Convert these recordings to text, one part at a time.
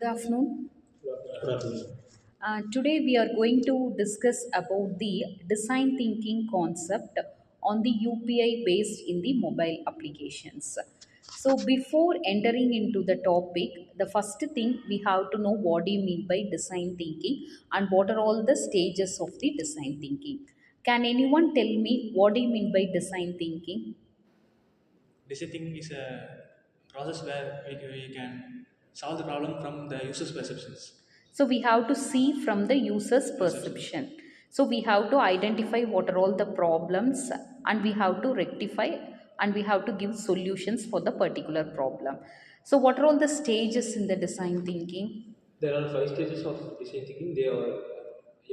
Good afternoon. Good. Today we are going to discuss about the design thinking concept on the UPI based in the mobile applications. So before entering into the topic, the first thing we have to know what do you mean by design thinking and what are all the stages of the design thinking. Can anyone tell me what do you mean by design thinking? Deciding is a process where we can solve the problem from the user's perceptions. So we have to see from the user's Perceptions. perception. So we have to identify what are all the problems and we have to rectify and we have to give solutions for the particular problem. So what are all the stages in the design thinking? There are five stages of design thinking. They are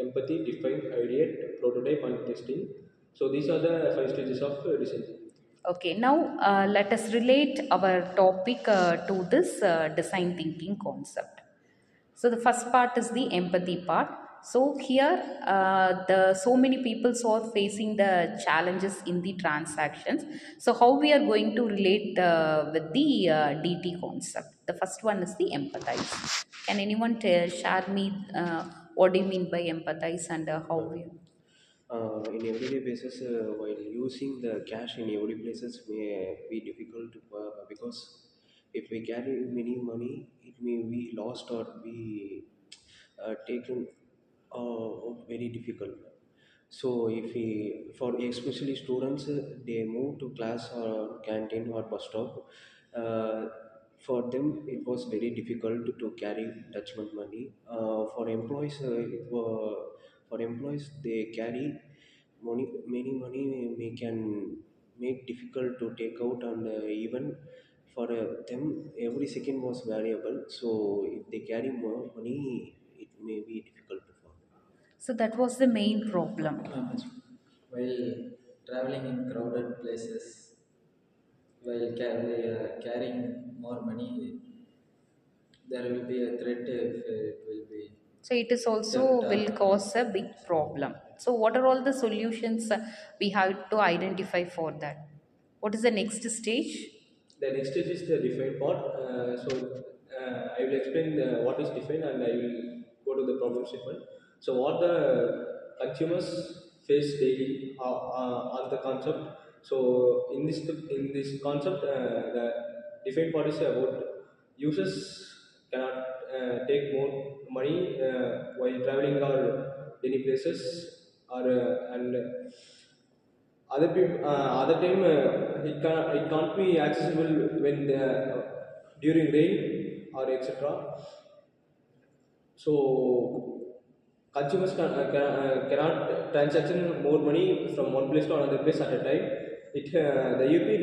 empathy, define, ideate, prototype, and testing. So these are the five stages of design thinking. Okay, now let us relate our topic to this design thinking concept. So the first part is the empathy part. So here, the so many people are facing the challenges in the transactions. So how we are going to relate with the DT concept? The first one is the empathize. Can anyone share me what do you mean by empathize and how we? In everyday basis, while using the cash in every places may be difficult because if we carry many money, it may be lost or be taken very difficult. So if we, for especially students, they move to class or canteen or bus stop. Uh, for them, it was very difficult to carry Dutchman money. For employees, they carry money, many money. We can make difficult to take out, and even for them, every second was variable. So if they carry more money, it may be difficult to follow. So that was the main problem. While traveling in crowded places, while carrying more money, there will be a threat if it will be So it is theft also or will cause a big problem. So what are all the solutions we have to identify for that? What is the next stage? The next stage is the define part. I will explain what is define and I will go to the problem statement. So what the consumers face daily on the concept. So in this concept, the define part is about users cannot take more money while traveling or any places or and other time it can't be accessible when during rain or etc. So consumers cannot transaction more money from one place to another place at a time. The UPI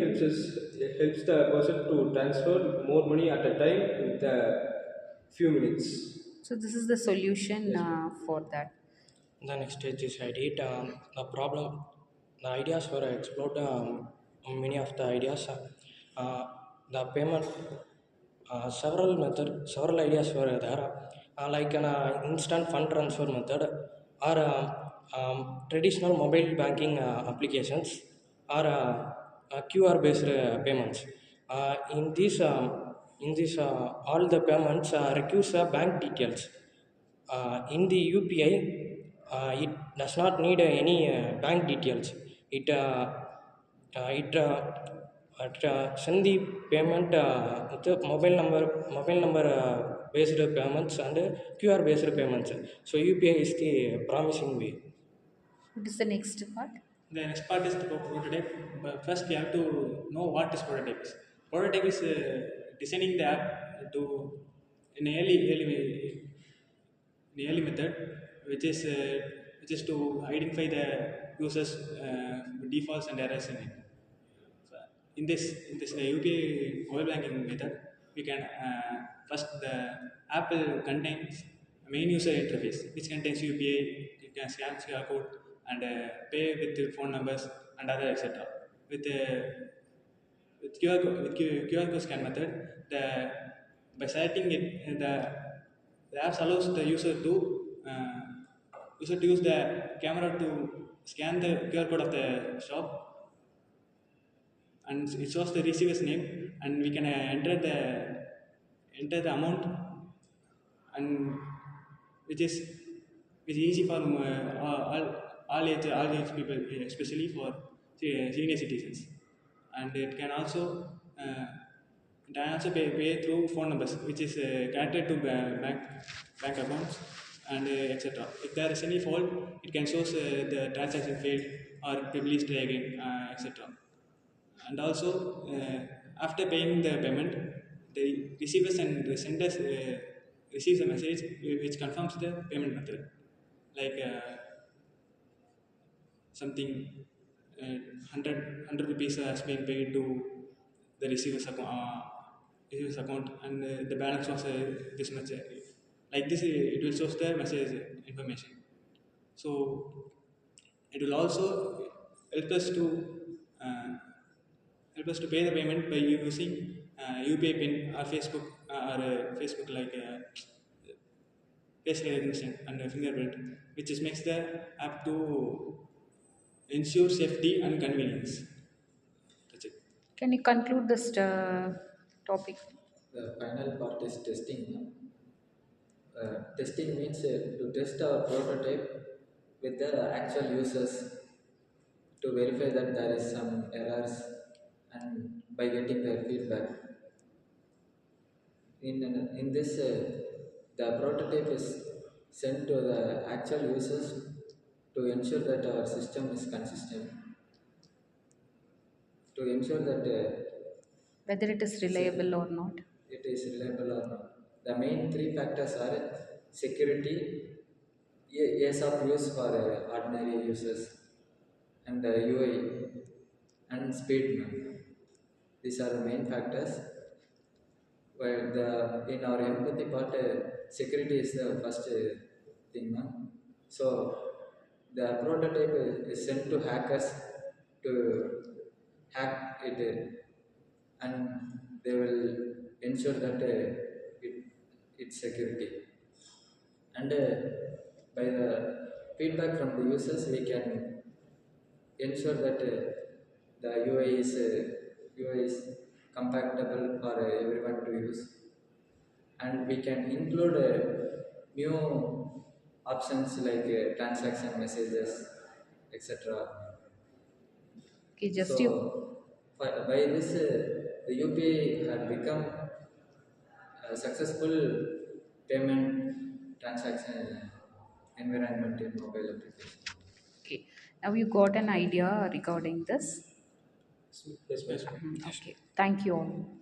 helps the person to transfer more money at a time with a few minutes. So this is the solution Yes, ma'am. for that. The next stage is edit. The problem, the ideas were explored. Many of the ideas, the payment, several ideas were there, like an instant fund transfer method, or traditional mobile banking applications, or QR based payments. In this, all the payments requires bank details. In the UPI, it does not need any bank details. It send the payment with the mobile number based payments and QR based payments. So UPI is the promising way. What is the next part? The next part is the prototype. But first, we have to know what is prototype. Prototype is designing the app to in early method, which is to identify the users defaults and errors in it. So in this UPI mobile banking method, we can first the app contains a main user interface which contains UPI. You can scan QR code and pay with the phone numbers and other etc. With QR code scan method, by selecting it, the apps allows the user to use the camera to scan the QR code of the shop, and it shows the receiver's name, and we can enter the amount which is easy for all age people, especially for senior citizens, and it can also pay through phone numbers, which is connected to bank accounts and etc. If there is any fault, it can show the transaction failed or please try again, etc. And also, after paying the payment, the receivers and the senders receives a message which confirms the payment method, like something 100 rupees has been paid to the receiver's account, and the balance was this much. Like this, it will show the message information. So it will also help us to uh, pay the payment by using UPI pin or Facebook like face recognition and fingerprint, which is makes the app to ensure safety and convenience. That's it. Can you conclude this topic? The final part is testing. Testing means to test our prototype with the actual users to verify that there is some errors and by getting their feedback. In this, the prototype is sent to the actual users to ensure that our system is consistent, to ensure that Whether it is reliable or not? it is reliable or not. The main three factors are security, ease of use for ordinary users, and the UI and speed. These are the main factors. Where the in our empathy part, security is the first thing. No? So the prototype is sent to hackers to hack it, and they will ensure that it's security. And by the feedback from the users, we can ensure that the UI is compatible for everyone to use, and we can include new options like transaction messages, etc. Okay, just you. So by this, the UPI had become a successful payment transaction environment in mobile application. Okay, now you got an idea regarding this. Yes, ma'am. Yes, ma'am. Yes. Okay, thank you all.